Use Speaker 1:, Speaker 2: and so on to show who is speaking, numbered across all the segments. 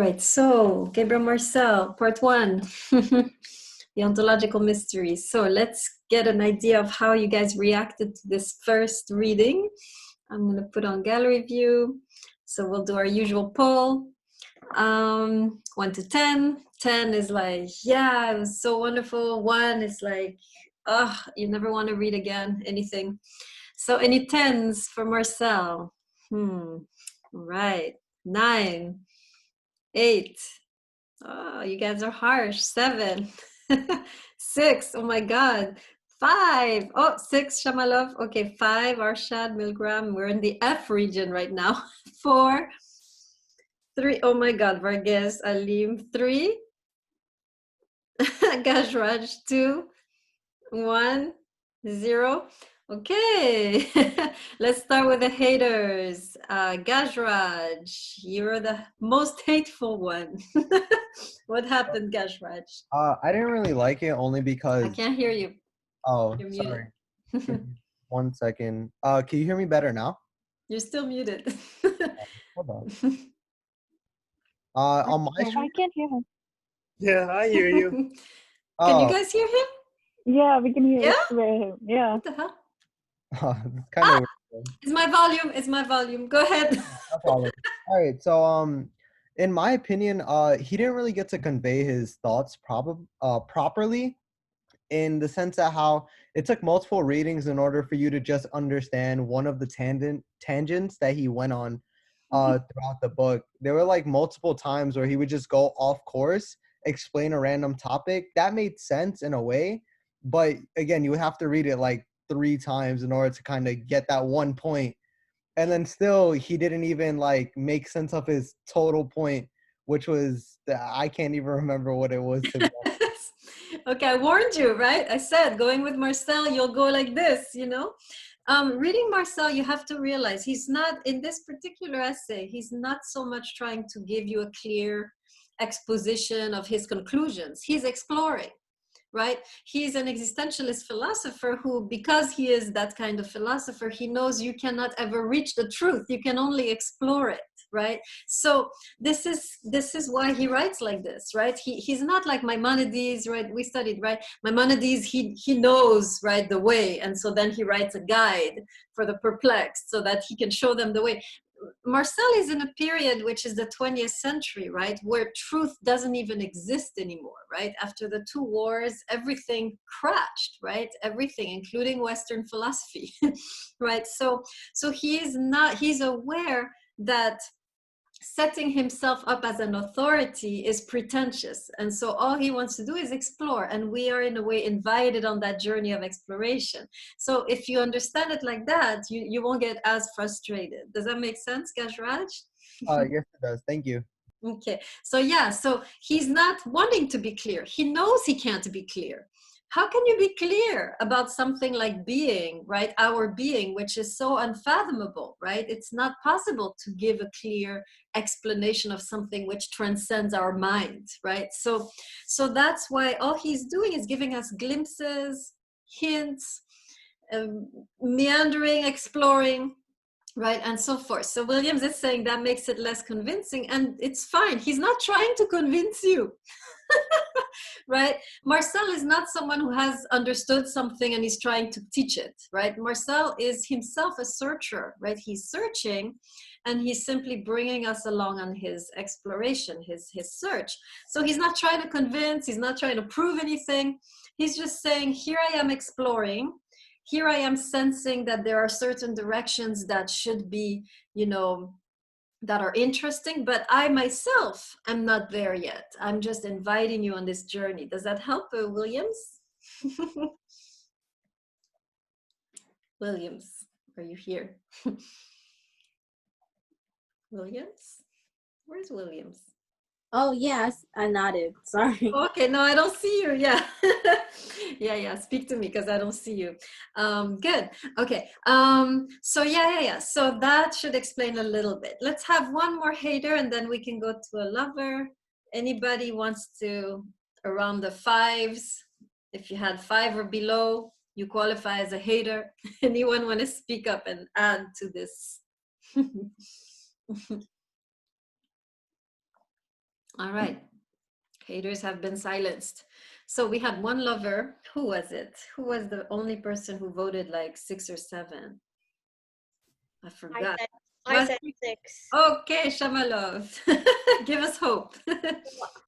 Speaker 1: right, so Gabriel Marcel, part one, the ontological mysteries. So let's get an idea of how you guys reacted to this first reading. I'm going to put on gallery view. So we'll do our usual poll. 1 to 10. 10 is like, yeah, it was so wonderful. 1 is like, oh, you never want to read again, anything. So any 10s for Marcel? Right. 9. 8. Oh, you guys are harsh. 7. 6. Oh my God. 5. Oh, 6, Shamalov. Okay, 5, Arshad, Milgram. We're in the F region right now. 4. 3. Oh my God, Varghese, Alim. 3. Gajraj. 2. 1. 0. Okay, let's start with the haters. Gajraj, you're the most hateful one. What happened, Gajraj?
Speaker 2: I didn't really like it only because
Speaker 1: I can't hear you.
Speaker 2: Oh,
Speaker 1: You're
Speaker 2: sorry.
Speaker 1: muted.
Speaker 2: Give me 1 second. Can you hear me better now?
Speaker 1: You're still muted.
Speaker 2: Hold on. On my
Speaker 3: I
Speaker 2: screen?
Speaker 3: can't hear him.
Speaker 4: Yeah, I hear you.
Speaker 1: Can you
Speaker 2: Oh,
Speaker 1: guys hear him?
Speaker 3: Yeah, we can hear
Speaker 1: Yeah?
Speaker 3: him. Yeah.
Speaker 1: What the hell?
Speaker 2: it's kind of weird.
Speaker 1: It's my volume. It's my volume. Go ahead.
Speaker 2: No problem. All right, so in my opinion, he didn't really get to convey his thoughts properly, in the sense that how it took multiple readings in order for you to just understand one of the tangents that he went on throughout the book. There were like multiple times where he would just go off course, explain a random topic. That made sense in a way, but again, you would have to read it like 3 times in order to kind of get that one point. And then still, he didn't even like make sense of his total point, which was I can't even remember what it was, to be honest.
Speaker 1: Okay, I warned you, right? I said going with Marcel, you'll go like this, you know? Reading Marcel, you have to realize he's not, in this particular essay, he's not so much trying to give you a clear exposition of his conclusions. He's exploring, right? He's an existentialist philosopher who, because he is that kind of philosopher, he knows you cannot ever reach the truth. You can only explore it, right? So this is why he writes like this, right? He's not like Maimonides, right? We studied, right? Maimonides, he knows, right, the way, and so then he writes a guide for the perplexed so that he can show them the way. Marcel is in a period which is the 20th century, right, where truth doesn't even exist anymore, right? After the 2 wars, everything crashed, right? Everything, including Western philosophy, right? So he's aware that setting himself up as an authority is pretentious, and so all he wants to do is explore, and we are in a way invited on that journey of exploration. So if you understand it like that, you won't get as frustrated. Does that make sense, Gajraj?
Speaker 2: Yes, it does. Thank you.
Speaker 1: Okay, so yeah, so he's not wanting to be clear. He knows he can't be clear. How can you be clear about something like being, right? Our being, which is so unfathomable, right? It's not possible to give a clear explanation of something which transcends our mind, right? So that's why all he's doing is giving us glimpses, hints, meandering, exploring, right, and so forth. So Williams is saying that makes it less convincing, and it's fine. He's not trying to convince you. Right? Marcel is not someone who has understood something and is trying to teach it, right? Marcel is himself a searcher, right? He's searching, and he's simply bringing us along on his exploration, his search. So he's not trying to convince, he's not trying to prove anything. He's just saying, here I am exploring. Here I am sensing that there are certain directions that should be, you know, that are interesting, but I myself am not there yet. I'm just inviting you on this journey. Does that help, Williams? Williams, are you here? Williams? Where's Williams?
Speaker 5: Oh, yes, I nodded. Sorry.
Speaker 1: Okay, no, I don't see you. Yeah. Yeah. Speak to me because I don't see you. Good. Okay. So yeah. So that should explain a little bit. Let's have one more hater and then we can go to a lover. Anybody wants to, around the 5s, if you had 5 or below, you qualify as a hater. Anyone want to speak up and add to this? All right. Haters have been silenced. So we had one lover. Who was it? Who was the only person who voted like 6 or 7? I
Speaker 6: I
Speaker 1: forgot.
Speaker 6: said I
Speaker 1: Was
Speaker 6: said 6.
Speaker 1: okay, Shamalov. Give us hope.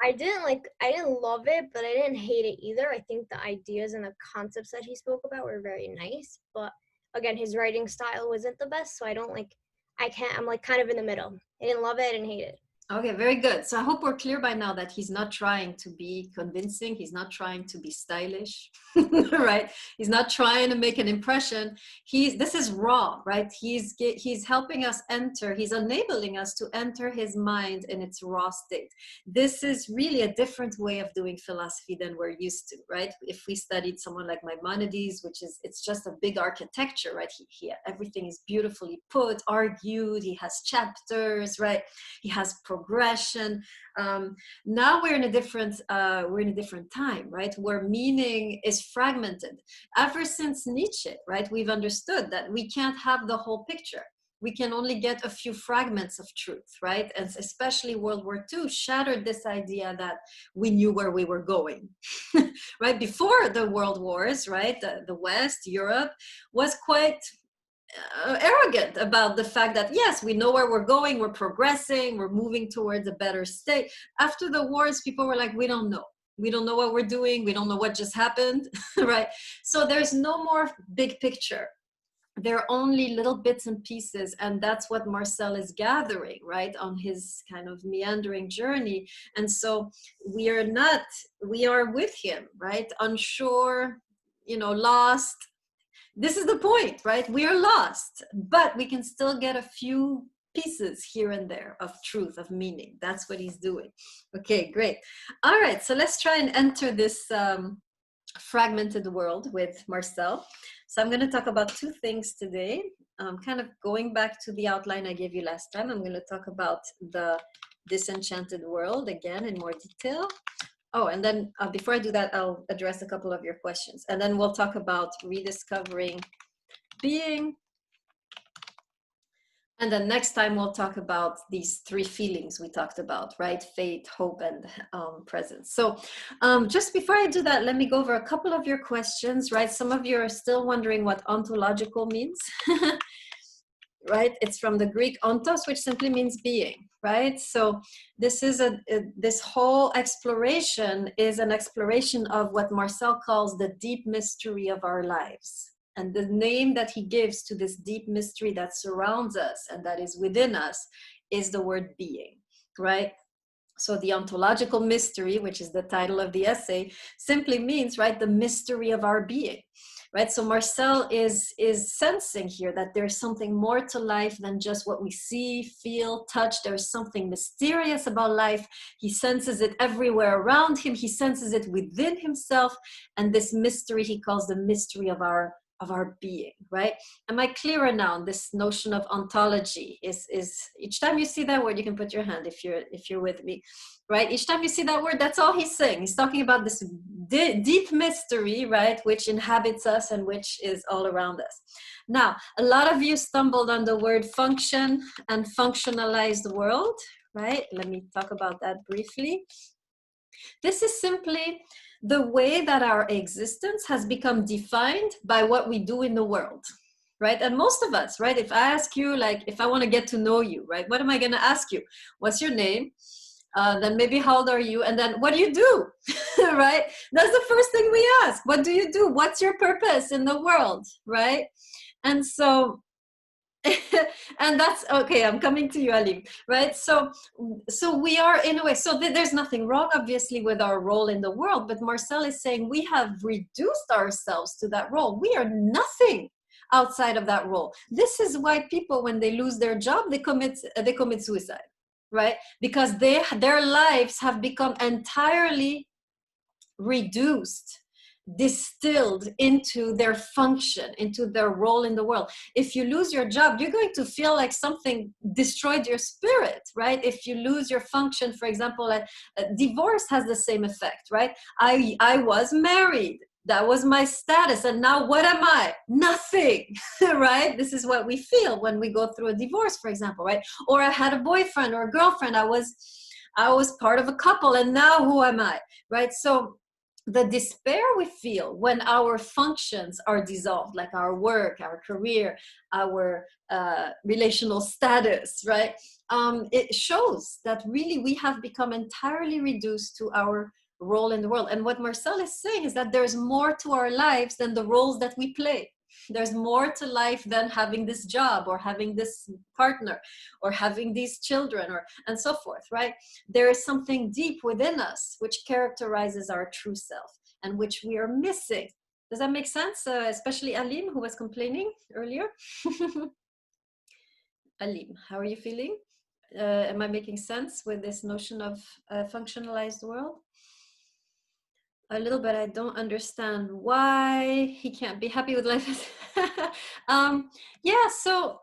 Speaker 6: I didn't love it, but I didn't hate it either. I think the ideas and the concepts that he spoke about were very nice, but again, his writing style wasn't the best, so I'm like kind of in the middle. I didn't love it, I didn't hate it.
Speaker 1: Okay, very good. So I hope we're clear by now that he's not trying to be convincing. He's not trying to be stylish, right? He's not trying to make an impression. This is raw, right? He's helping us enter. He's enabling us to enter his mind in its raw state. This is really a different way of doing philosophy than we're used to, right? If we studied someone like Maimonides, it's just a big architecture, right? Everything is beautifully put, argued. He has chapters, right? He has progression. Now we're in a different time, right? Where meaning is fragmented. Ever since Nietzsche, right, we've understood that we can't have the whole picture. We can only get a few fragments of truth, right? And especially World War II shattered this idea that we knew where we were going, right? Before the world wars, right, the West, Europe, was quite arrogant about the fact that yes, we know where we're going, we're progressing, we're moving towards a better state. After the wars, people were like, we don't know what we're doing, we don't know what just happened. Right? So there's no more big picture, there are only little bits and pieces, and that's what Marcel is gathering, right, on his kind of meandering journey. And so we are with him, right, unsure, lost. This is the point, right? We are lost, but we can still get a few pieces here and there of truth, of meaning. That's what he's doing. Okay, great. All right, so let's try and enter this fragmented world with Marcel. So I'm going to talk about 2 things today. Kind of going back to the outline I gave you last time, I'm going to talk about the disenchanted world again in more detail. Oh, and then before I do that, I'll address a couple of your questions. And then we'll talk about rediscovering being. And then next time we'll talk about these 3 feelings we talked about, right? Faith, hope, and presence. So just before I do that, let me go over a couple of your questions, right? Some of you are still wondering what ontological means. Right? It's from the Greek ontos, which simply means being, right? So this is this whole exploration is an exploration of what Marcel calls the deep mystery of our lives. And the name that he gives to this deep mystery that surrounds us and that is within us is the word being, right? So the ontological mystery, which is the title of the essay, simply means, right, the mystery of our being. Right, so Marcel is sensing here that there's something more to life than just what we see, feel, touch. There's something mysterious about life. He senses it everywhere around him. He senses it within himself. And this mystery he calls the mystery of our being, right? Am I clearer now on this notion of ontology? Is each time you see that word, you can put your hand if you're with me, right? Each time you see that word, that's all he's saying. He's talking about this deep mystery, right, which inhabits us and which is all around us. Now, a lot of you stumbled on the word function and functionalized world, right? Let me talk about that briefly. This is simply the way that our existence has become defined by what we do in the world, right? And most of us, right, if I ask you, like, if I want to get to know you, right, what am I going to ask you? What's your name? Then maybe how old are you? And then what do you do? Right? That's the first thing we ask. What do you do? What's your purpose in the world? Right? And so, and that's okay. I'm coming to you, Ali. Right? So we are in a way. So there's nothing wrong, obviously, with our role in the world. But Marcel is saying we have reduced ourselves to that role. We are nothing outside of that role. This is why people, when they lose their job, they commit suicide. Right? Because their lives have become entirely reduced, distilled into their function, into their role in the world. If you lose your job, you're going to feel like something destroyed your spirit, right? If you lose your function, for example, divorce has the same effect, right? I was married. That was my status. And now what am I? Nothing, right? This is what we feel when we go through a divorce, for example, right? Or I had a boyfriend or a girlfriend. I was I was part of a couple, and now who am I, right? So the despair we feel when our functions are dissolved, like our work, our career, our relational status, right? It shows that really we have become entirely reduced to our role in the world. And what Marcel is saying is that there's more to our lives than the roles that we play. There's more to life than having this job or having this partner or having these children or and so forth, right? There is something deep within us which characterizes our true self and which we are missing. Does that make sense? Especially Alim, who was complaining earlier. Alim, how are you feeling? Am I making sense with this notion of a functionalized world? A little bit. I don't understand why he can't be happy with life. Yeah, so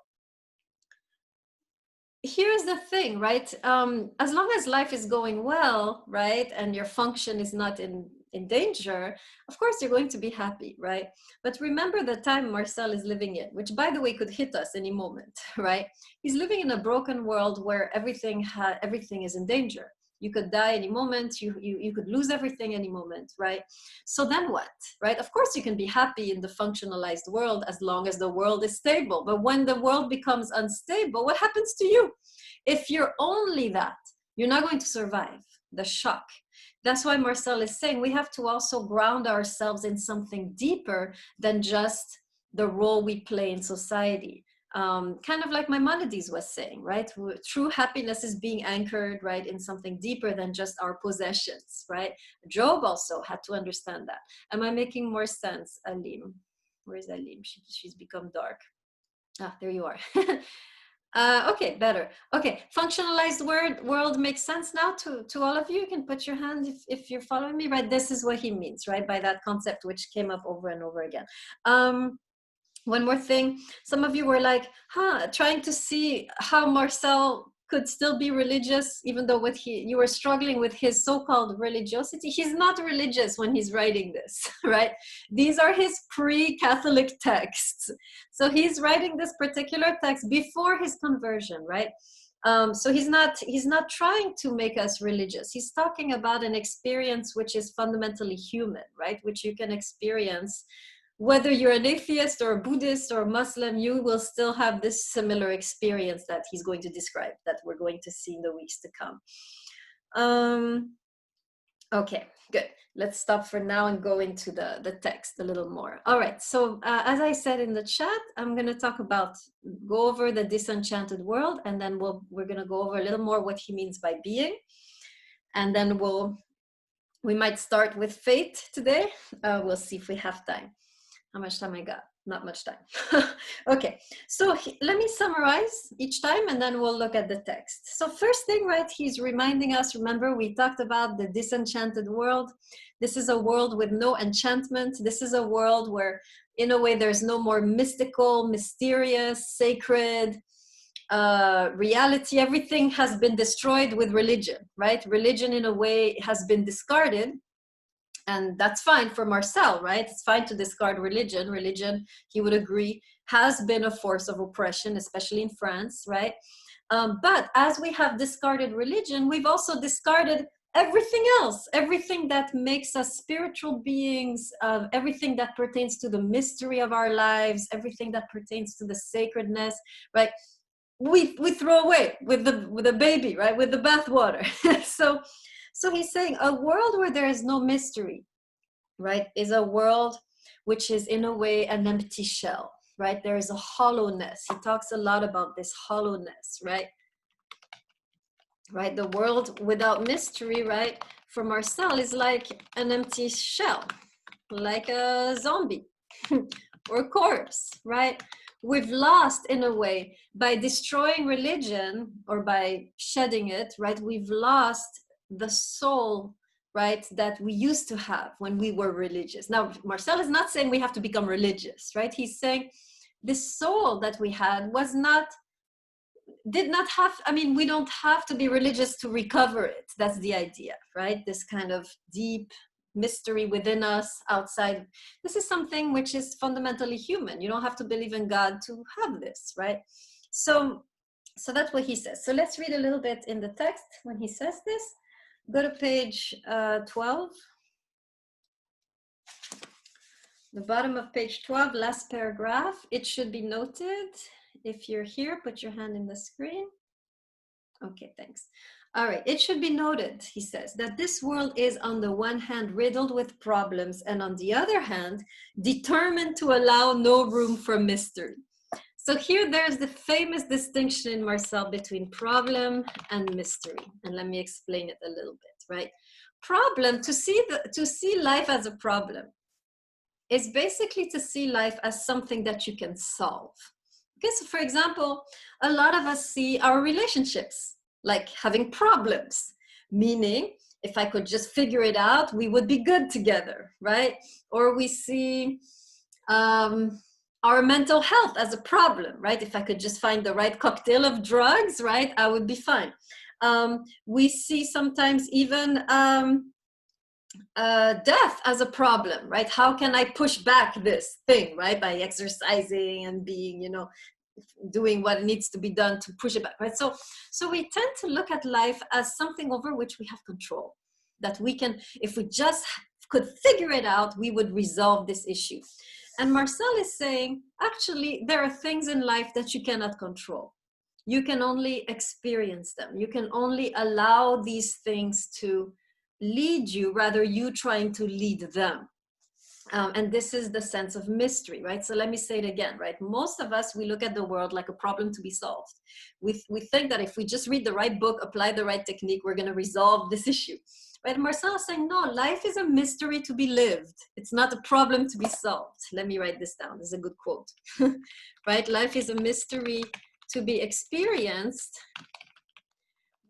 Speaker 1: here's the thing, right? As long as life is going well, right, and your function is not in danger, of course you're going to be happy, right? But remember the time Marcel is living in, which by the way could hit us any moment, right? He's living in a broken world where everything is in danger. You could die any moment, you could lose everything any moment, right? So then what, right? Of course you can be happy in the functionalized world as long as the world is stable. But when the world becomes unstable, what happens to you? If you're only that, you're not going to survive the shock. That's why Marcel is saying we have to also ground ourselves in something deeper than just the role we play in society. Kind of like Maimonides was saying, right? True happiness is being anchored, right, in something deeper than just our possessions, right? Job also had to understand that. Am I making more sense, Alim? Where's Alim? She's become dark. Ah, there you are. Okay, better. Okay, functionalized world makes sense now to all of you. You can put your hand if you're following me, right? This is what he means, right? By that concept, which came up over and over again. One more thing, some of you were like, trying to see how Marcel could still be religious, even though you were struggling with his so-called religiosity. He's not religious when he's writing this, right? These are his pre-Catholic texts. So he's writing this particular text before his conversion, right? So he's not trying to make us religious. He's talking about an experience which is fundamentally human, right? Which you can experience whether you're an atheist or a Buddhist or a Muslim, you will still have this similar experience that he's going to describe, that we're going to see in the weeks to come. Okay, good. Let's stop for now and go into the text a little more. All right, so as I said in the chat, I'm going to go over the disenchanted world, and then we're going to go over a little more what he means by being. And then we might start with fate today. We'll see if we have time. How much time I got? Not much time. Okay, so let me summarize each time and then we'll look at the text. So first thing, right, he's reminding us, remember we talked about the disenchanted world. This is a world with no enchantment. This is a world where in a way there's no more mystical, mysterious, sacred reality. Everything has been destroyed with religion, right? Religion in a way has been discarded. And that's fine for Marcel, right? It's fine to discard religion. Religion, he would agree, has been a force of oppression, especially in France, right? But as we have discarded religion, we've also discarded everything else, everything that makes us spiritual beings, everything that pertains to the mystery of our lives, everything that pertains to the sacredness, right? We throw away with the baby, right? With the bathwater. So he's saying a world where there is no mystery, right, is a world which is in a way an empty shell, right? There is a hollowness. He talks a lot about this hollowness, right? Right, the world without mystery, right, for Marcel is like an empty shell, like a zombie or a corpse, right? We've lost, in a way, by destroying religion or by shedding it, right? We've lost the soul, right, that we used to have when we were religious. Now, Marcel is not saying we have to become religious, right? He's saying this soul that we had did not have, I mean, we don't have to be religious to recover it. That's the idea, right? This kind of deep mystery within us, outside. This is something which is fundamentally human. You don't have to believe in God to have this, right? So So that's what he says. So let's read a little bit in the text when he says this. Go to page 12. The bottom of page 12, last paragraph. It should be noted. If you're here, put your hand in the screen. Okay, thanks. All right, it should be noted, he says, that this world is on the one hand riddled with problems and on the other hand, determined to allow no room for mystery. So here there's the famous distinction in Marcel between problem and mystery. And let me explain it a little bit, right? Problem, to see life as a problem is basically to see life as something that you can solve. Okay, so for example, a lot of us see our relationships like having problems, meaning if I could just figure it out, we would be good together, right? Or we see our mental health as a problem, right? If I could just find the right cocktail of drugs, right, I would be fine. We see sometimes even death as a problem, right? How can I push back this thing, right? By exercising and being, you know, doing what needs to be done to push it back, right? So we tend to look at life as something over which we have control, that we can, if we just could figure it out, we would resolve this issue. And Marcel is saying, actually, there are things in life that you cannot control. You can only experience them. You can only allow these things to lead you, rather you trying to lead them. And this is the sense of mystery, right? So let me say it again, right? Most of us, we look at the world like a problem to be solved. We think that if we just read the right book, apply the right technique, we're going to resolve this issue. Right? Marcel is saying, no, life is a mystery to be lived. It's not a problem to be solved. Let me write this down. This is a good quote. Right? Life is a mystery to be experienced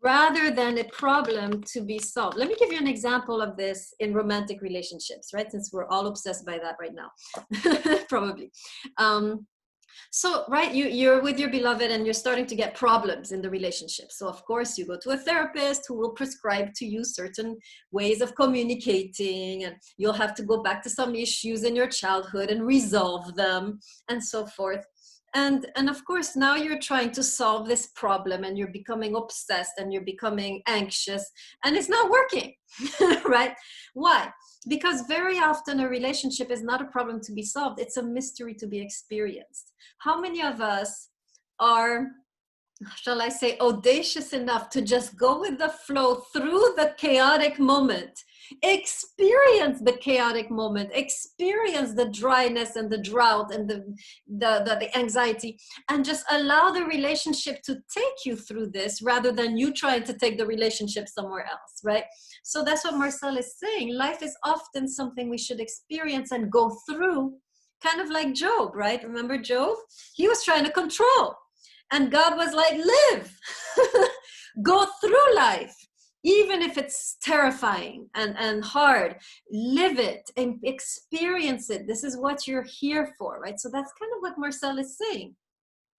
Speaker 1: rather than a problem to be solved. Let me give you an example of this in romantic relationships, right? Since we're all obsessed by that right now, probably. So, right, you're with your beloved and you're starting to get problems in the relationship. So, of course, you go to a therapist who will prescribe to you certain ways of communicating, and you'll have to go back to some issues in your childhood and resolve them and so forth. And of course, now you're trying to solve this problem and you're becoming obsessed and you're becoming anxious and it's not working, right? Why? Because very often a relationship is not a problem to be solved. It's a mystery to be experienced. How many of us are, shall I say, audacious enough to just go with the flow through the chaotic moment, experience the chaotic moment, experience the dryness and the drought and the anxiety, and just allow the relationship to take you through this rather than you trying to take the relationship somewhere else, right? So that's what Marcel is saying. Life is often something we should experience and go through, kind of like Job, right? Remember Job? He was trying to control. And God was like, live, go through life, even if it's terrifying and hard, live it and experience it. This is what you're here for, right? So that's kind of what Marcel is saying,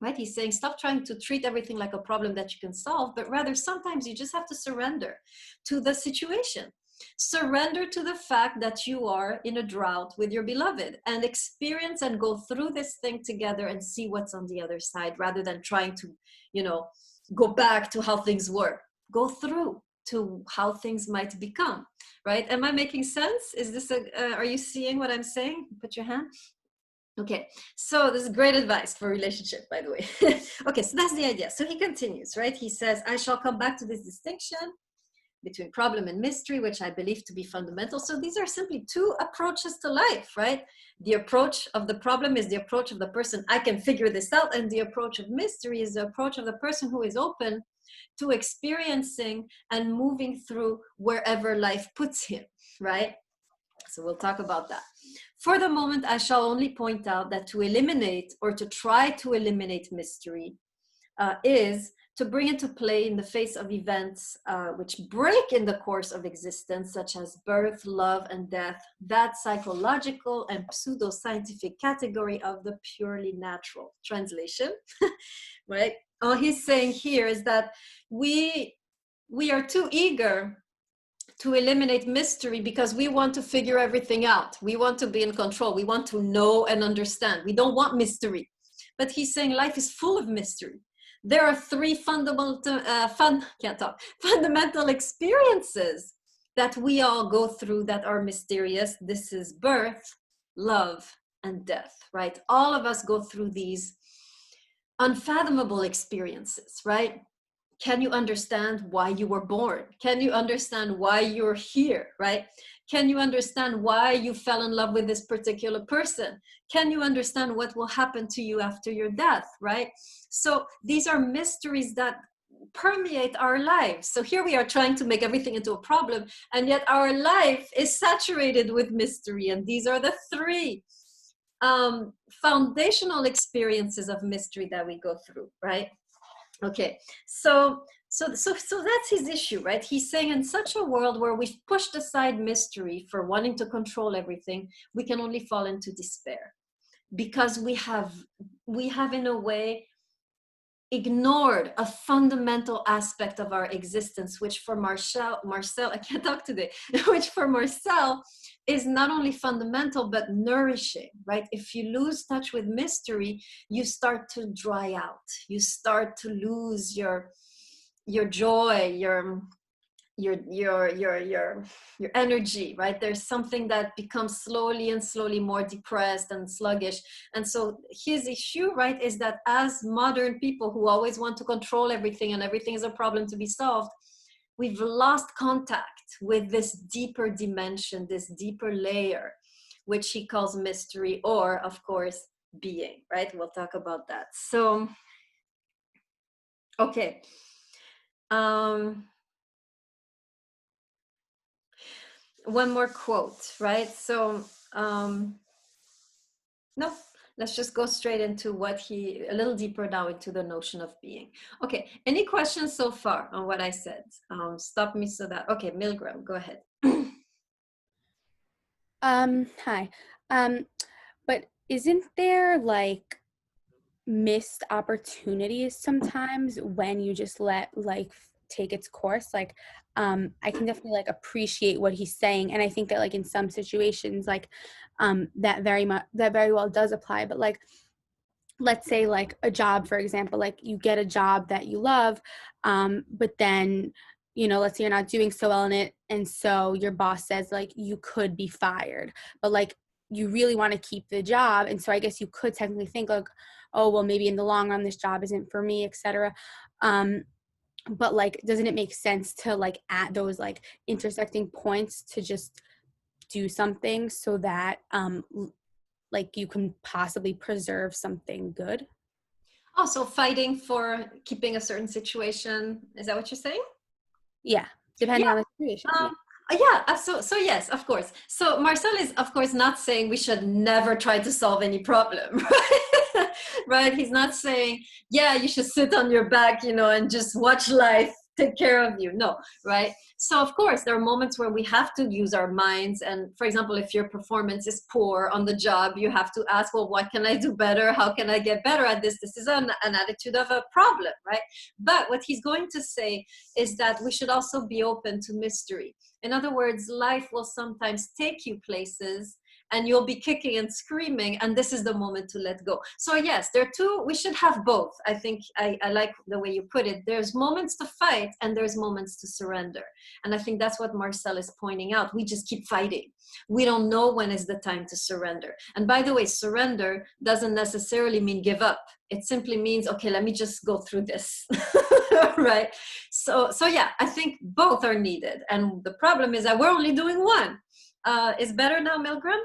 Speaker 1: right? He's saying, stop trying to treat everything like a problem that you can solve, but rather sometimes you just have to surrender to the situation. Surrender to the fact that you are in a drought with your beloved and experience and go through this thing together and see what's on the other side rather than trying to, you know, go back to how things were. Go through to how things might become, right? Am I making sense? Is this are you seeing what I'm saying? Put your hand. Okay, so this is great advice for relationship, by the way. Okay, so that's the idea. So he continues, right? He says, I shall come back to this distinction between problem and mystery, which I believe to be fundamental. So these are simply two approaches to life, right? The approach of the problem is the approach of the person, I can figure this out. And the approach of mystery is the approach of the person who is open to experiencing and moving through wherever life puts him, right? So we'll talk about that. For the moment, I shall only point out that to eliminate or to try to eliminate mystery is to bring into play in the face of events which break in the course of existence, such as birth, love, and death, that psychological and pseudoscientific category of the purely natural. Translation, right? All he's saying here is that we are too eager to eliminate mystery because we want to figure everything out. We want to be in control. We want to know and understand. We don't want mystery. But he's saying life is full of mystery. there are three fundamental experiences that we all go through that are mysterious. This is birth, love, and death, right? All of us go through these unfathomable experiences, right? Can you understand why you were born? Can you understand why you're here, right? Can you understand why you fell in love with this particular person? Can you understand what will happen to you after your death, right? So these are mysteries that permeate our lives. So here we are trying to make everything into a problem, and yet our life is saturated with mystery. And these are the three foundational experiences of mystery that we go through, right? Okay, so that's his issue, right? He's saying in such a world where we've pushed aside mystery for wanting to control everything, we can only fall into despair, because we have in a way ignored a fundamental aspect of our existence, which for Marcel, I can't talk today, which for Marcel is not only fundamental, but nourishing, right? If you lose touch with mystery, you start to dry out. You start to lose your joy, your energy, right? There's something that becomes slowly more depressed and sluggish. And so his issue, right, is that as modern people who always want to control everything and everything is a problem to be solved, we've lost contact with this deeper dimension, this deeper layer, which he calls mystery, or of course being, right? We'll talk about that. So okay, one more quote, right? So no, let's just go straight into a little deeper now into the notion of being. Okay, any questions so far on what I said? Stop me so that, okay, Milgram, go ahead.
Speaker 7: Hi. But isn't there like missed opportunities sometimes when you just let life take its course? Like, I can definitely like appreciate what he's saying, and I think that like in some situations, like, that very well does apply. But like, let's say like a job, for example, like you get a job that you love, but then, you know, let's say you're not doing so well in it, and so your boss says like you could be fired, but like you really want to keep the job, and so I guess you could technically think like, oh well, maybe in the long run this job isn't for me, etc. But like, doesn't it make sense to like at those like intersecting points to just do something so that like you can possibly preserve something good?
Speaker 1: Oh, so fighting for keeping a certain situation, is that what you're saying?
Speaker 7: Yeah, depending on the situation.
Speaker 1: Yeah, so yes, of course. So Marcel is, of course, not saying we should never try to solve any problem, right? Right? He's not saying, yeah, you should sit on your back, you know, and just watch life take care of you. No, right? So of course, there are moments where we have to use our minds. And for example, if your performance is poor on the job, you have to ask, well, what can I do better? How can I get better at this? This is an attitude of a problem, right? But what he's going to say is that we should also be open to mystery. In other words, life will sometimes take you places and you'll be kicking and screaming, and this is the moment to let go. So yes, there are two, we should have both. I think I like the way you put it. There's moments to fight and there's moments to surrender. And I think that's what Marcel is pointing out. We just keep fighting. We don't know when is the time to surrender. And by the way, surrender doesn't necessarily mean give up. It simply means, okay, let me just go through this, right? So yeah, I think both are needed. And the problem is that we're only doing one. Is better now, Milgram?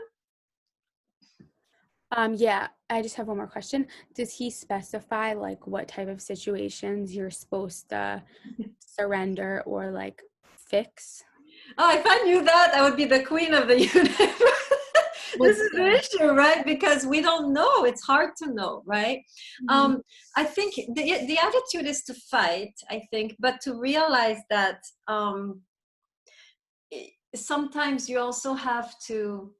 Speaker 7: Yeah, I just have one more question. Does he specify like what type of situations you're supposed to surrender or like fix?
Speaker 1: Oh, if I knew that, I would be the queen of the universe. This is the issue, right? Because we don't know. It's hard to know, right? Mm-hmm. I think the attitude is to fight, I think, but to realize that sometimes you also have to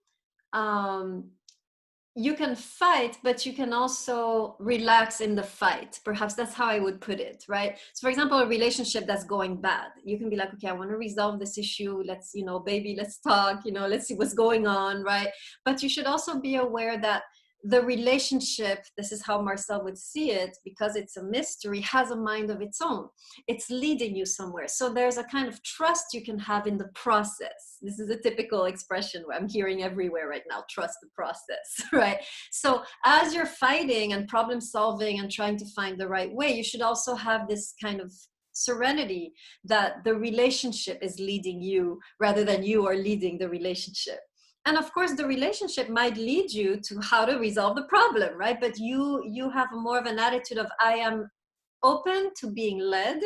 Speaker 1: you can fight, but you can also relax in the fight. Perhaps that's how I would put it, right? So for example, a relationship that's going bad, you can be like, okay, I want to resolve this issue. Let's, you know, baby, let's talk, you know, let's see what's going on, right? But you should also be aware that the relationship, this is how Marcel would see it, because it's a mystery, has a mind of its own. It's leading you somewhere. So there's a kind of trust you can have in the process. This is a typical expression I'm hearing everywhere right now, trust the process, right? So as you're fighting and problem solving and trying to find the right way, you should also have this kind of serenity that the relationship is leading you rather than you are leading the relationship. And of course, the relationship might lead you to how to resolve the problem, right? But you have more of an attitude of, I am open to being led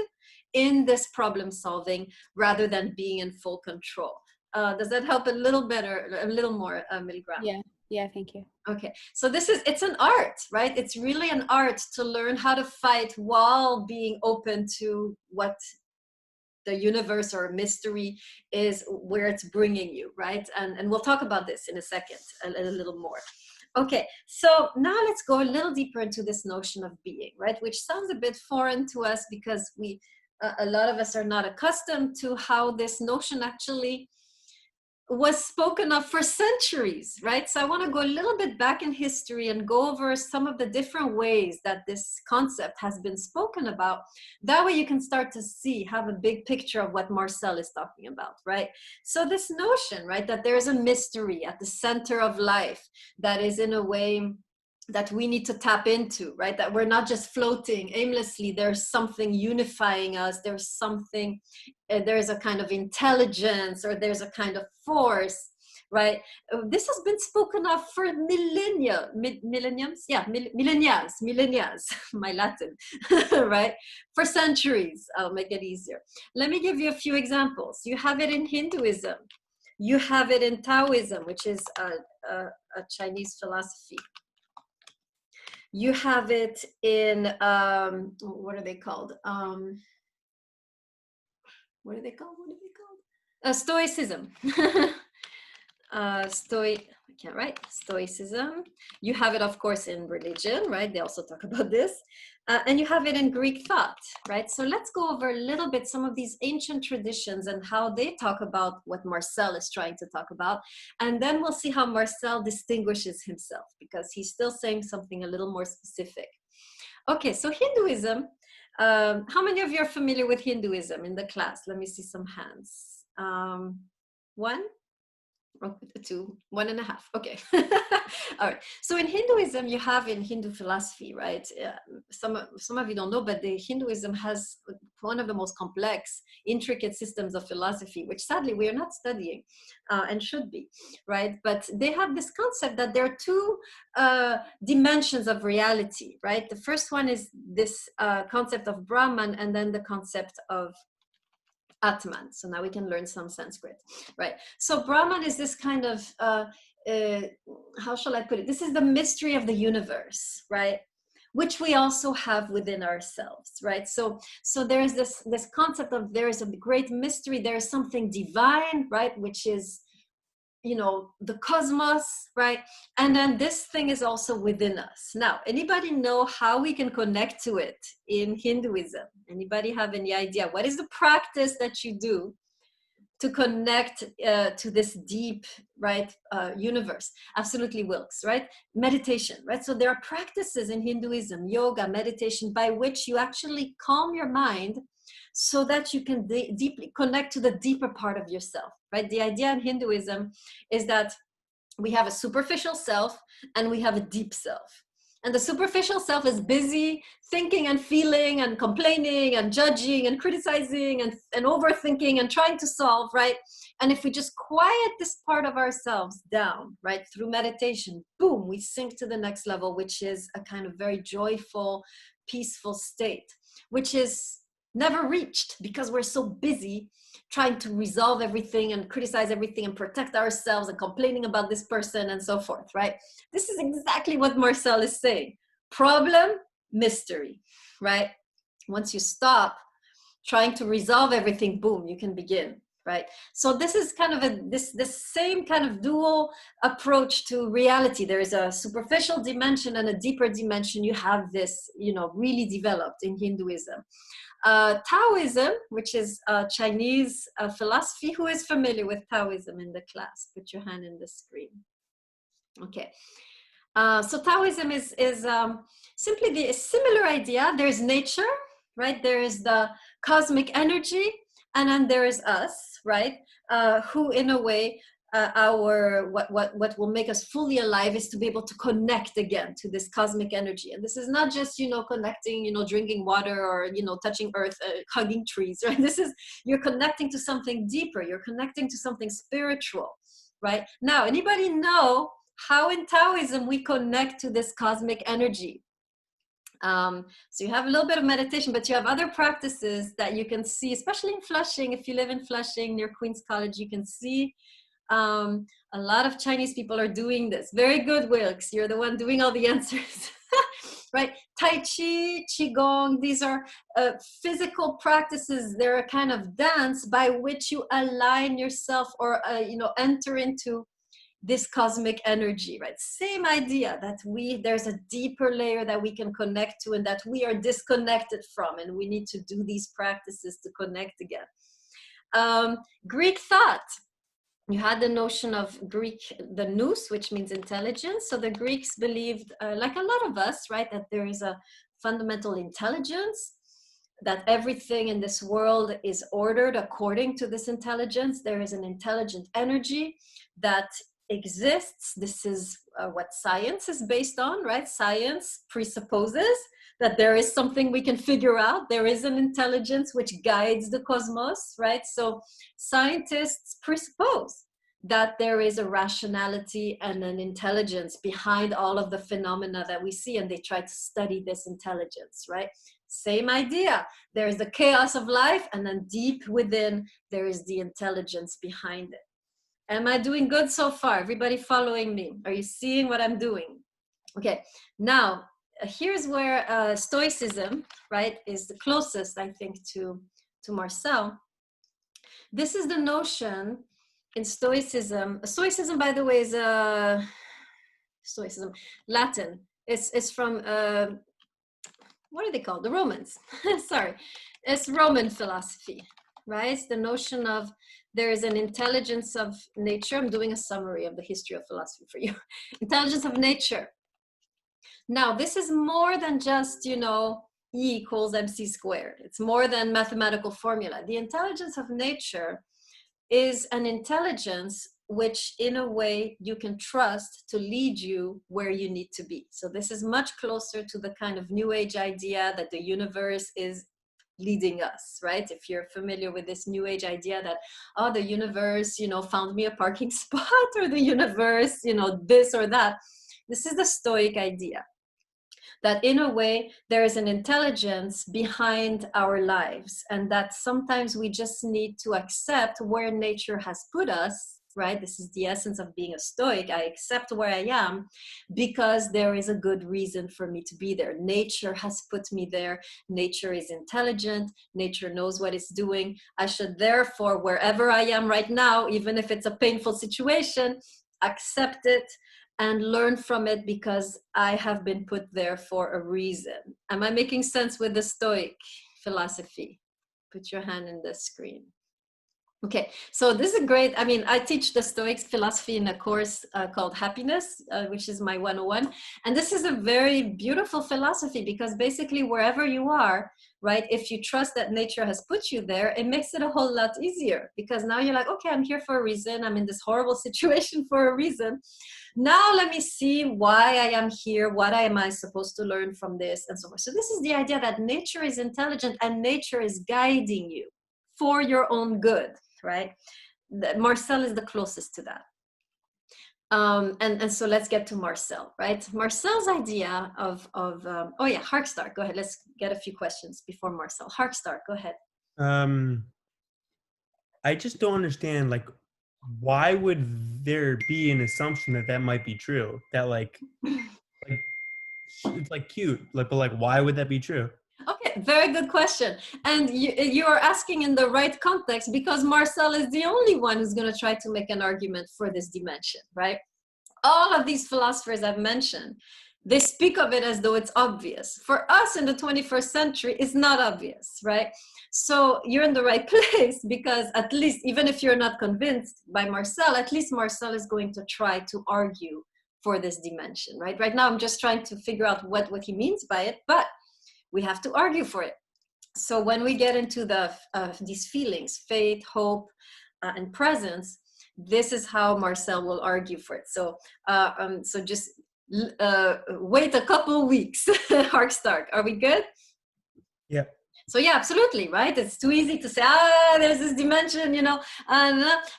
Speaker 1: in this problem solving rather than being in full control. Does that help a little better, a little more, Milgram?
Speaker 7: Yeah, thank you.
Speaker 1: Okay, so it's an art, right? It's really an art to learn how to fight while being open to what the universe or mystery is, where it's bringing you, right? And we'll talk about this in a second, a little more. Okay, so now let's go a little deeper into this notion of being, right? Which sounds a bit foreign to us because a lot of us are not accustomed to how this notion actually was spoken of for centuries, right? So I want to go a little bit back in history and go over some of the different ways that this concept has been spoken about. That way you can start to have a big picture of what Marcel is talking about, right? So this notion, right, that there's a mystery at the center of life that is in a way that we need to tap into, right? That we're not just floating aimlessly. There's something unifying us. There's something, there's a kind of intelligence, or there's a kind of force, right? This has been spoken of for millennia, millennials, my Latin, right? For centuries. I'll make it easier. Let me give you a few examples. You have it in Hinduism. You have it in Taoism, which is a Chinese philosophy. You have it in, what are they called? Stoicism. I can't write, Stoicism. You have it, of course, in religion, right? They also talk about this. And you have it in Greek thought, right? So let's go over a little bit some of these ancient traditions and how they talk about what Marcel is trying to talk about. And then we'll see how Marcel distinguishes himself, because he's still saying something a little more specific. Okay, so Hinduism. How many of you are familiar with Hinduism in the class? Let me see some hands. One? Oh, two, 1.5. Okay. All right. So in Hinduism, you have in Hindu philosophy, right? Some of you don't know, but the Hinduism has one of the most complex, intricate systems of philosophy, which sadly we are not studying and should be, right? But they have this concept that there are two dimensions of reality, right? The first one is this concept of Brahman, and then the concept of Atman. So now we can learn some Sanskrit, right? So Brahman is this kind of, how shall I put it? This is the mystery of the universe, right? Which we also have within ourselves, right? So there's this concept of there is a great mystery, there is something divine, right? Which is, you know, the cosmos, right? And then this thing is also within us. Now, anybody know how we can connect to it in Hinduism? Anybody have any idea? What is the practice that you do to connect to this deep, right, universe? Absolutely, Wilkes, right? Meditation, right? So there are practices in Hinduism, yoga, meditation, by which you actually calm your mind so that you can deeply connect to the deeper part of yourself, right? The idea in Hinduism is that we have a superficial self and we have a deep self. And the superficial self is busy thinking and feeling and complaining and judging and criticizing and overthinking and trying to solve, right? And if we just quiet this part of ourselves down, right, through meditation, boom, we sink to the next level, which is a kind of very joyful, peaceful state, which is never reached because we're so busy trying to resolve everything and criticize everything and protect ourselves and complaining about this person and so forth, right? This is exactly what Marcel is saying. Problem, mystery, right? Once you stop trying to resolve everything, boom, you can begin, right? So this is kind of this same kind of dual approach to reality. There is a superficial dimension and a deeper dimension. You have this, you know, really developed in Hinduism. Taoism, which is Chinese philosophy. Who is familiar with Taoism in the class? Put your hand in the screen. Okay. So Taoism is simply the similar idea. There's nature, right? There is the cosmic energy, and then there is us, right? Who, in a way, what will make us fully alive is to be able to connect again to this cosmic energy. And this is not just, you know, connecting, you know, drinking water or, you know, touching earth, hugging trees, right? This is, you're connecting to something deeper. You're connecting to something spiritual, right? Now, anybody know how in Taoism we connect to this cosmic energy? So you have a little bit of meditation, but you have other practices that you can see, especially in Flushing. If you live in Flushing near Queens College, you can see a lot of Chinese people are doing this. Very good, Wilkes. You're the one doing all the answers. Right? Tai Chi, Qigong, these are physical practices. They're a kind of dance by which you align yourself or, you know, enter into this cosmic energy, right? Same idea that there's a deeper layer that we can connect to and that we are disconnected from, and we need to do these practices to connect again. Greek thought. You had the notion of Greek, the nous, which means intelligence. So the Greeks believed, like a lot of us, right, that there is a fundamental intelligence, that everything in this world is ordered according to this intelligence. There is an intelligent energy that exists. This is what science is based on, right? Science presupposes that there is something we can figure out. There is an intelligence which guides the cosmos, right? So scientists presuppose that there is a rationality and an intelligence behind all of the phenomena that we see, and they try to study this intelligence, right? Same idea. There's the chaos of life, and then deep within, there is the intelligence behind it. Am I doing good so far? Everybody following me? Are you seeing what I'm doing? Okay, now here's where Stoicism, right, is the closest, I think, to Marcel. This is the notion in Stoicism. Stoicism, by the way, is Stoicism, Latin. It's from, what are they called? The Romans. Sorry, it's Roman philosophy, right? It's the notion of there is an intelligence of nature. I'm doing a summary of the history of philosophy for you. Intelligence of nature. Now, this is more than just, you know, E equals MC squared. It's more than mathematical formula. The intelligence of nature is an intelligence which, in a way, you can trust to lead you where you need to be. So this is much closer to the kind of New Age idea that the universe is leading us, right? If you're familiar with this New Age idea that, oh, the universe, you know, found me a parking spot, or the universe, you know, this or that. This is the Stoic idea, that in a way there is an intelligence behind our lives, and that sometimes we just need to accept where nature has put us, right? This is the essence of being a Stoic. I accept where I am because there is a good reason for me to be there. Nature has put me there. Nature is intelligent. Nature knows what it's doing. I should therefore, wherever I am right now, even if it's a painful situation, accept it and learn from it because I have been put there for a reason. Am I making sense with the Stoic philosophy? Put your hand in the screen. Okay, so this is great. I mean, I teach the Stoic philosophy in a course called Happiness, which is my 101. And this is a very beautiful philosophy because basically wherever you are, right, if you trust that nature has put you there, it makes it a whole lot easier because now you're like, okay, I'm here for a reason. I'm in this horrible situation for a reason. Now let me see why I am here. What am I supposed to learn from this and so on. So this is the idea that nature is intelligent and nature is guiding you for your own good. Right? Marcel is the closest to that. And so let's get to Marcel, right? Marcel's idea of oh yeah, Harkstar, go ahead. Let's get a few questions before Marcel. Harkstar, go ahead.
Speaker 4: I just don't understand, like, why would there be an assumption that that might be true? That like it's like cute, like, but like, why would that be true?
Speaker 1: Okay, very good question. And you are asking in the right context because Marcel is the only one who's going to try to make an argument for this dimension, right? All of these philosophers I've mentioned, they speak of it as though it's obvious. For us in the 21st century, it's not obvious, right? So you're in the right place because at least, even if you're not convinced by Marcel, at least Marcel is going to try to argue for this dimension, right? Right now, I'm just trying to figure out what he means by it, but we have to argue for it. So when we get into these feelings, faith, hope, and presence, this is how Marcel will argue for it. So, so just wait a couple weeks. Hark Stark, are we good?
Speaker 4: Yeah.
Speaker 1: So yeah, absolutely, right? It's too easy to say, there's this dimension, you know.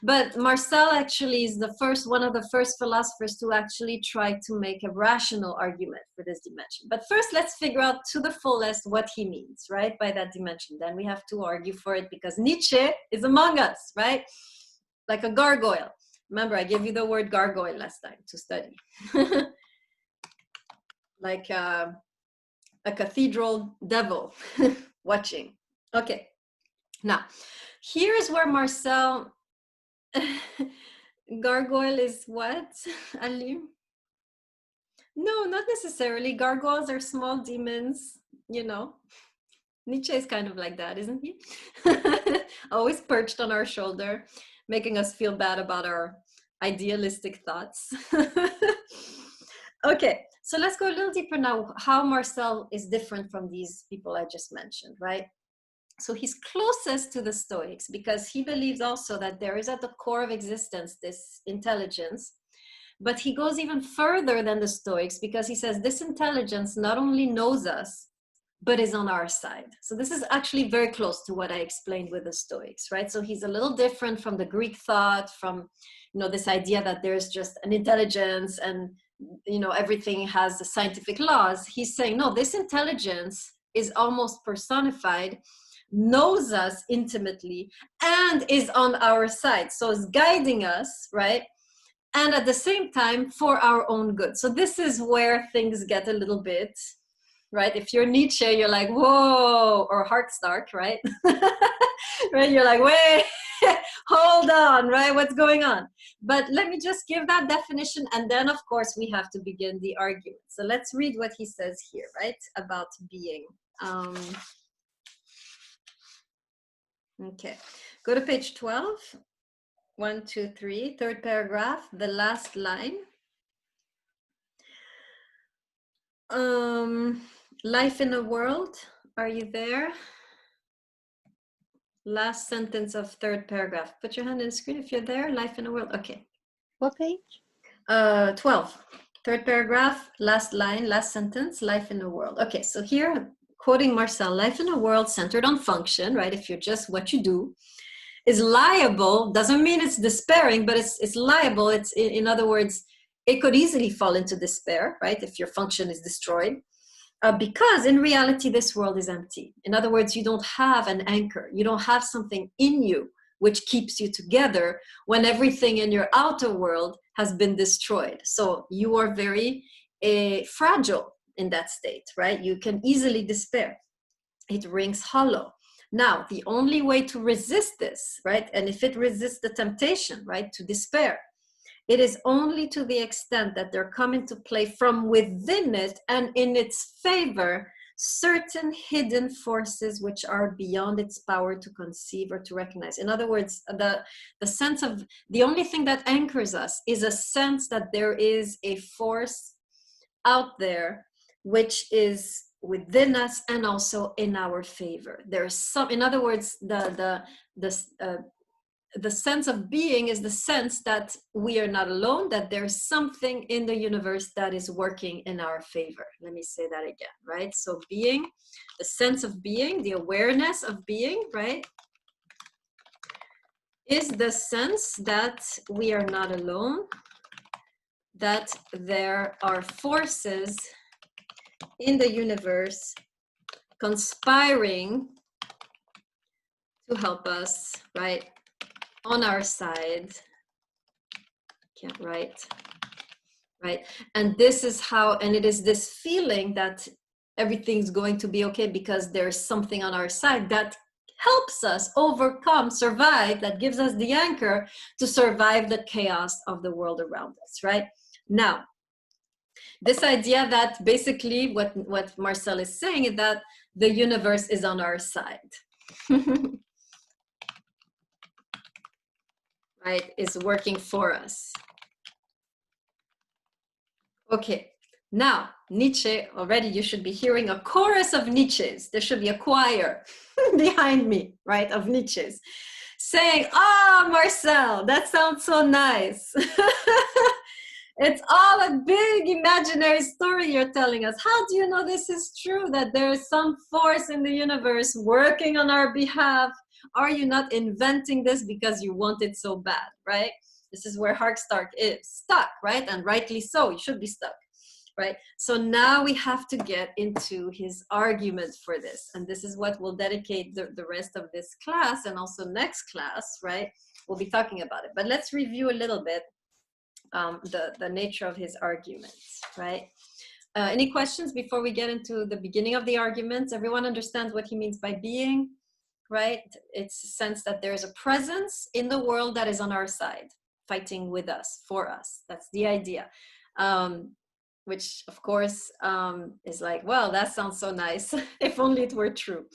Speaker 1: But Marcel actually is one of the first philosophers to actually try to make a rational argument for this dimension. But first, let's figure out to the fullest what he means, right, by that dimension. Then we have to argue for it because Nietzsche is among us, right? Like a gargoyle. Remember, I gave you the word gargoyle last time to study. Like a cathedral devil watching. Okay, now here's where Marcel gargoyle is what, Ali? No, not necessarily. Gargoyles are small demons, you know. Nietzsche is kind of like that, isn't he? Always perched on our shoulder, making us feel bad about our idealistic thoughts. Okay, so let's go a little deeper now, how Marcel is different from these people I just mentioned, right? So he's closest to the Stoics because he believes also that there is at the core of existence this intelligence, but he goes even further than the Stoics because he says this intelligence not only knows us, but is on our side. So this is actually very close to what I explained with the Stoics, right? So he's a little different from the Greek thought, from, you know, this idea that there's just an intelligence and, you know, everything has the scientific laws. He's saying, no, this intelligence is almost personified, knows us intimately, and is on our side. So it's guiding us, right? And at the same time, for our own good. So this is where things get a little bit, right? If you're Nietzsche, you're like, whoa, or Harkstark, right? Right? You're like, wait, hold on, right? What's going on? But let me just give that definition. And then, of course, we have to begin the argument. So let's read what he says here, right? About being. Okay, go to page 12. 1, 2, 3, third paragraph, the last line. Life in a world, are you there? Last sentence of third paragraph. Put your hand in the screen if you're there. Life in a world. Okay.
Speaker 5: What page?
Speaker 1: 12. Third paragraph, last line, last sentence, life in a world. Okay, so here, quoting Marcel, life in a world centered on function, right? If you're just what you do, is liable, doesn't mean it's despairing, but it's liable. It's, in other words, it could easily fall into despair, right? If your function is destroyed. Because in reality, this world is empty. In other words, you don't have an anchor. You don't have something in you which keeps you together when everything in your outer world has been destroyed. So you are very fragile in that state, right? You can easily despair. It rings hollow. Now, the only way to resist this, right? And if it resists the temptation, right, to despair, it is only to the extent that there come into play from within it and in its favor certain hidden forces which are beyond its power to conceive or to recognize. In other words, the sense of, the only thing that anchors us is a sense that there is a force out there which is within us and also in our favor. There's some, in other words, the sense of being is the sense that we are not alone, that there's something in the universe that is working in our favor. Let me say that again, right? So being, the sense of being, the awareness of being, right, is the sense that we are not alone, that there are forces in the universe conspiring to help us, right? On our side, can't write, right? And this is how, and it is this feeling that everything's going to be okay because there's something on our side that helps us overcome, survive, that gives us the anchor to survive the chaos of the world around us, right? Now, this idea that basically what Marcel is saying is that the universe is on our side. Right, is working for us. Okay, now Nietzsche, already you should be hearing a chorus of Nietzsche's. There should be a choir behind me, right, of Nietzsche's saying, "Ah, Marcel, that sounds so nice." It's all a big imaginary story you're telling us. How do you know this is true, that there is some force in the universe working on our behalf? Are you not inventing this because you want it so bad, right? This is where Harkstark is stuck, right? And rightly so, you should be stuck, right? So now we have to get into his argument for this. And this is what we'll dedicate the rest of this class, and also next class, right? We'll be talking about it. But let's review a little bit the nature of his arguments, right? Any questions before we get into the beginning of the arguments? Everyone understands what he means by being, right? It's a sense that there is a presence in the world that is on our side, fighting with us, for us. That's the idea. Which of course is like, well, that sounds so nice. If only it were true,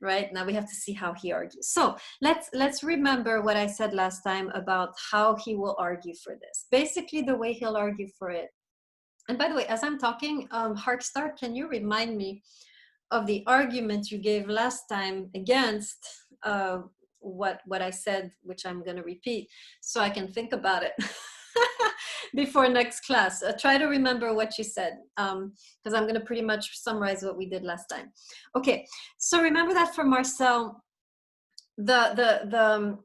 Speaker 1: right? Now we have to see how he argues. So let's remember what I said last time about how he will argue for this. Basically, the way he'll argue for it. And by the way, as I'm talking, Harkstark, can you remind me of the argument you gave last time against what I said, which I'm going to repeat, so I can think about it before next class. Try to remember what you said, because I'm going to pretty much summarize what we did last time. Okay, so remember that for Marcel, the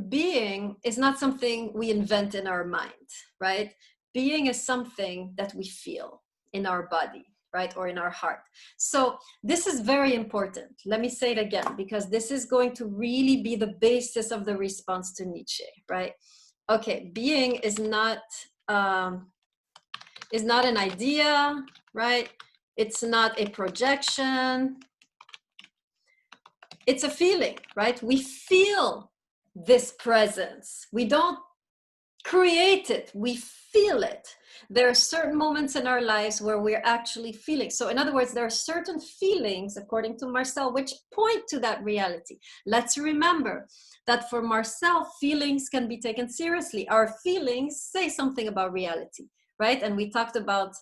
Speaker 1: being is not something we invent in our mind, right? Being is something that we feel in our body, right? Or in our heart. So this is very important. Let me say it again, because this is going to really be the basis of the response to Nietzsche, right? Okay, being is not an idea, right? It's not a projection. It's a feeling, right? We feel this presence. We don't create it, we feel it. There are certain moments in our lives where we're actually feeling. So in other words, there are certain feelings, according to Marcel, which point to that reality. Let's remember that for Marcel, feelings can be taken seriously. Our feelings say something about reality, right? And we talked about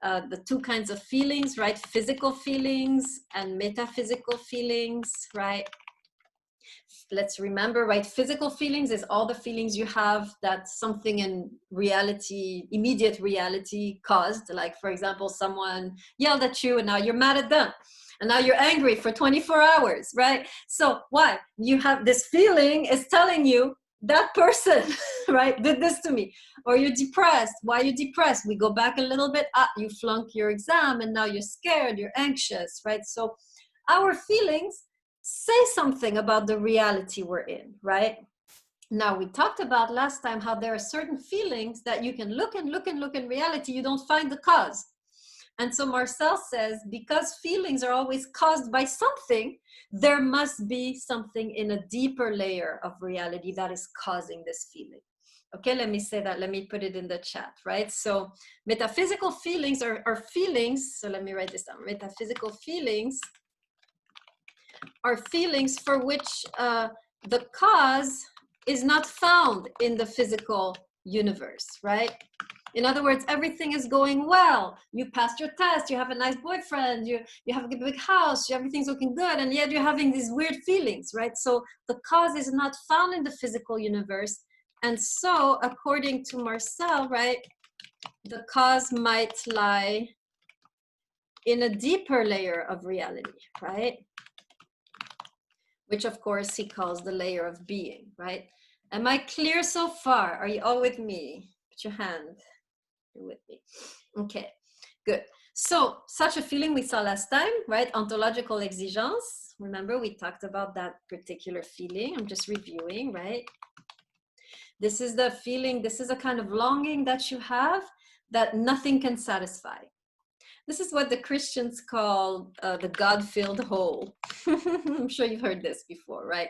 Speaker 1: the two kinds of feelings, right? Physical feelings and metaphysical feelings, right? Let's remember, right? Physical feelings is all the feelings you have that something in reality, immediate reality caused. Like, for example, someone yelled at you and now you're mad at them. And now you're angry for 24 hours, right? So why? You have this feeling is telling you that person, right, did this to me. Or you're depressed. Why are you depressed? We go back a little bit. You flunked your exam and now you're scared, you're anxious, right? So our feelings say something about the reality we're in, right? Now, we talked about last time how there are certain feelings that you can look and look and look in reality, you don't find the cause. And so Marcel says, because feelings are always caused by something, there must be something in a deeper layer of reality that is causing this feeling. Okay, let me say that. Let me put it in the chat, right? So metaphysical feelings are feelings. So let me write this down. Metaphysical feelings are feelings for which the cause is not found in the physical universe, right? In other words, everything is going well. You passed your test, you have a nice boyfriend, you have a big house, everything's looking good, and yet you're having these weird feelings, right? So the cause is not found in the physical universe. And so, according to Marcel, right, the cause might lie in a deeper layer of reality, right? Which of course he calls the layer of being, right? Am I clear so far? Are you all with me? Put your hand. You're with me. Okay, good. So such a feeling we saw last time, right? Ontological exigence. Remember, we talked about that particular feeling. I'm just reviewing, right? This is the feeling, this is a kind of longing that you have that nothing can satisfy. This is what the Christians call the God-filled hole. I'm sure you've heard this before, right?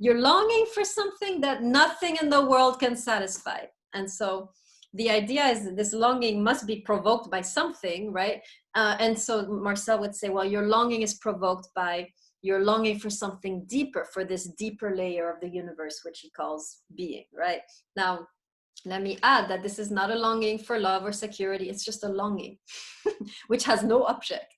Speaker 1: You're longing for something that nothing in the world can satisfy. And so the idea is that this longing must be provoked by something, right? And so Marcel would say, well, your longing is provoked by your longing for something deeper, for this deeper layer of the universe, which he calls being, right? Now, let me add that this is not a longing for love or security. It's just a longing, which has no object.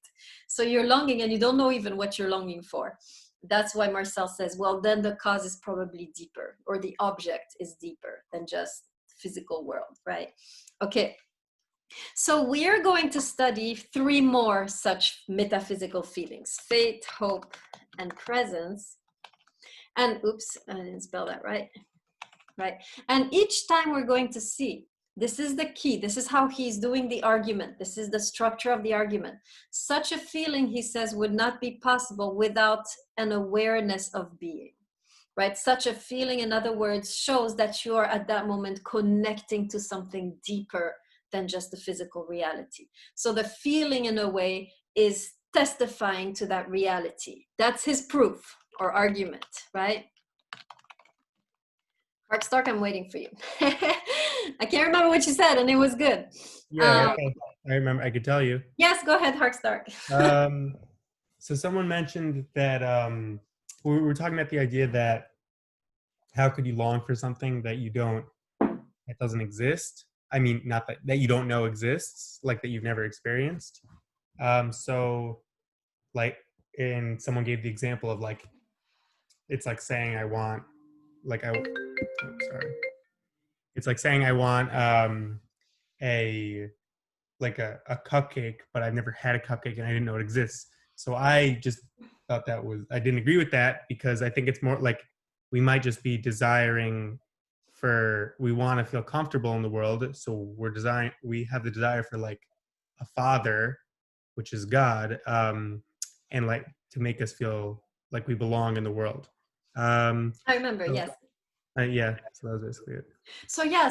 Speaker 1: So you're longing and you don't know even what you're longing for. That's why Marcel says, well, then the cause is probably deeper, or the object is deeper than just physical world, right? Okay. So we are going to study 3 more such metaphysical feelings: faith, hope, and presence. And oops, I didn't spell that right. Right. And each time we're going to see, this is the key. This is how he's doing the argument. This is the structure of the argument. Such a feeling, he says, would not be possible without an awareness of being. Right? Such a feeling, in other words, shows that you are at that moment connecting to something deeper than just the physical reality. So the feeling, in a way, is testifying to that reality. That's his proof or argument, right? Mark Stark, I'm waiting for you. I can't remember what you said, and it was good.
Speaker 4: Yeah, okay. I remember. I could tell you.
Speaker 1: Yes, go ahead, Hark Stark.
Speaker 4: So someone mentioned that we were talking about the idea that how could you long for something that that doesn't exist? I mean, not that you don't know exists, like that you've never experienced. So, like, someone gave the example of like, it's like saying I want, like sorry. It's like saying I want a cupcake, but I've never had a cupcake and I didn't know it exists. So I just thought I didn't agree with that, because I think it's more like we might just be desiring we want to feel comfortable in the world. So we have the desire for like a father, which is God, and like to make us feel like we belong in the world.
Speaker 1: I remember,
Speaker 4: so,
Speaker 1: yes.
Speaker 4: Yeah, so that was basically it.
Speaker 1: So yeah,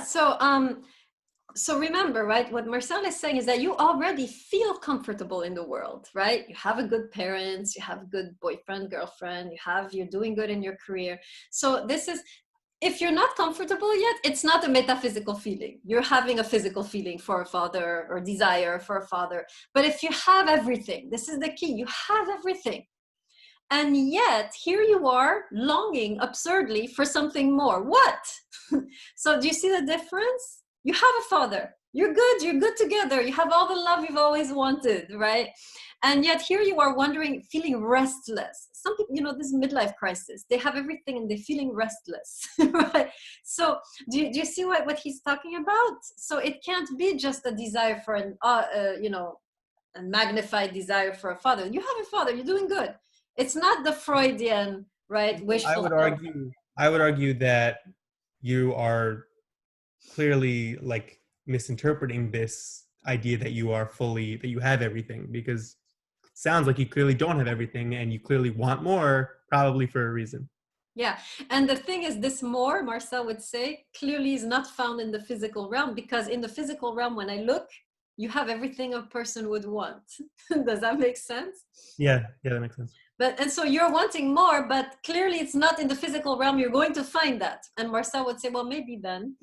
Speaker 1: so remember, right, what Marcel is saying is that you already feel comfortable in the world, right? You have a good parents, you have a good boyfriend, girlfriend, you're doing good in your career. So this is, if you're not comfortable yet, it's not a metaphysical feeling. You're having a physical feeling for a father, or desire for a father. But if you have everything, this is the key, you have everything. And yet, here you are longing absurdly for something more. What? So do you see the difference? You have a father. You're good together. You have all the love you've always wanted, right? And yet here you are wondering, feeling restless. Some people, this midlife crisis, they have everything and they're feeling restless, right? So do you see what he's talking about? So it can't be just a desire for a magnified desire for a father. You have a father, you're doing good. It's not the Freudian, right, wishful.
Speaker 4: I would argue that you are clearly like misinterpreting this idea that you have everything, because it sounds like you clearly don't have everything and you clearly want more, probably for a reason.
Speaker 1: Yeah, and the thing is, this more, Marcel would say, clearly is not found in the physical realm, because in the physical realm, when I look, you have everything a person would want. Does that make sense?
Speaker 4: Yeah, that makes sense.
Speaker 1: And so you're wanting more, but clearly it's not in the physical realm. You're going to find that. And Marcel would say, well, maybe then.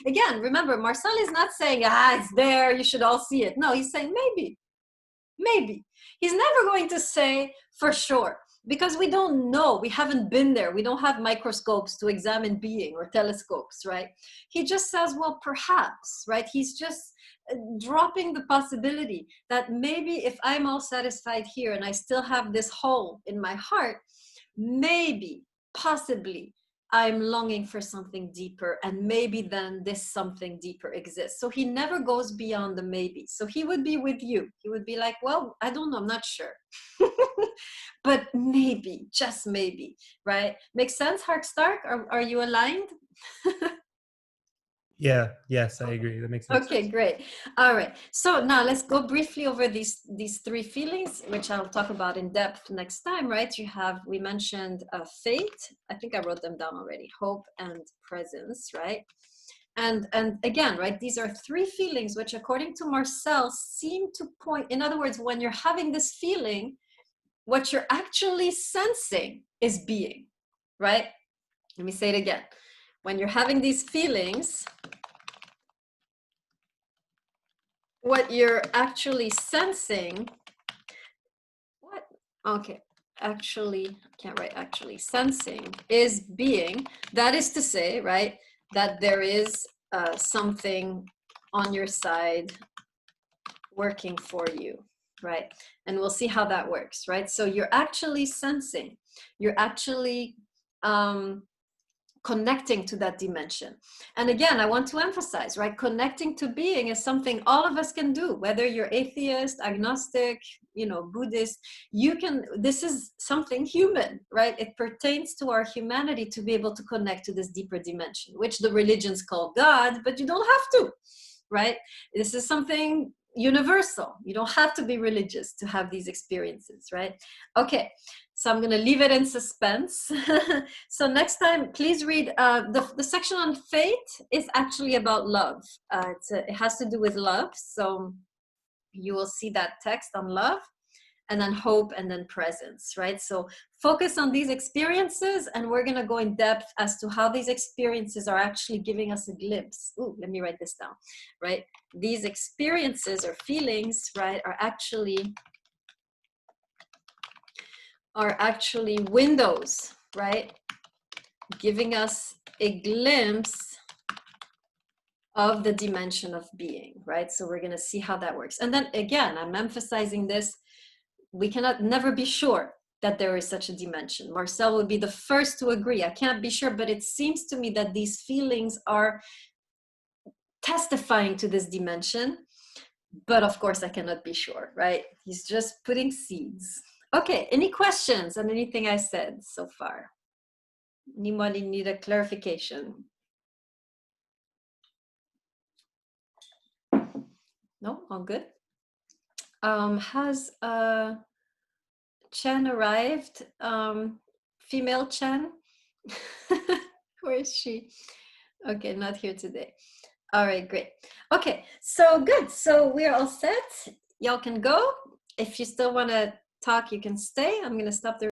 Speaker 1: Again, remember, Marcel is not saying, it's there, you should all see it. No, he's saying maybe. He's never going to say for sure, because we don't know. We haven't been there. We don't have microscopes to examine being, or telescopes, right? He just says, well, perhaps, right? He's just dropping the possibility that maybe if I'm all satisfied here and I still have this hole in my heart, maybe, possibly, I'm longing for something deeper, and maybe then this something deeper exists. So he never goes beyond the maybe. So he would be with you. He would be like, well, I don't know, I'm not sure. But maybe, just maybe, right? Makes sense, Hark Stark? Are you aligned?
Speaker 4: Yes, I agree. That makes sense.
Speaker 1: Okay, great. All right. So now let's go briefly over these 3 feelings, which I'll talk about in depth next time, right? We mentioned faith. I think I wrote them down already. Hope and presence, right? And again, right, these are 3 feelings which, according to Marcel, seem to point, in other words, when you're having this feeling, what you're actually sensing is being, right? Let me say it again. When you're having these feelings, what you're actually sensing, sensing is being. That is to say, right, that there is something on your side working for you, right? And we'll see how that works, right? So you're actually sensing, you're actually connecting to that dimension. And again, I want to emphasize, right? Connecting to being is something all of us can do, whether you're atheist, agnostic, you know, Buddhist, you can, this is something human, right? It pertains to our humanity to be able to connect to this deeper dimension, which the religions call God, but you don't have to, right? This is something universal. You don't have to be religious to have these experiences, right? Okay, so I'm going to leave it in suspense. So next time, please read, the section on fate is actually about love. It has to do with love. So you will see that text on love, and then hope, and then presence, right? So focus on these experiences, and we're going to go in depth as to how these experiences are actually giving us a glimpse. Ooh, let me write this down, right? These experiences or feelings, right, are actually windows, right? Giving us a glimpse of the dimension of being, right? So we're going to see how that works. And then again, I'm emphasizing this, we cannot never be sure that there is such a dimension. Marcel would be the first to agree. I can't be sure, but it seems to me that these feelings are testifying to this dimension. But of course, I cannot be sure, right? He's just putting seeds. Okay, any questions on anything I said so far? Anybody need a clarification? No, all good. Has Chen arrived? Female Chen? Where is she? Okay, not here today. All right, great. Okay, so good. So we're all set. Y'all can go. If you still want to talk, you can stay. I'm going to stop the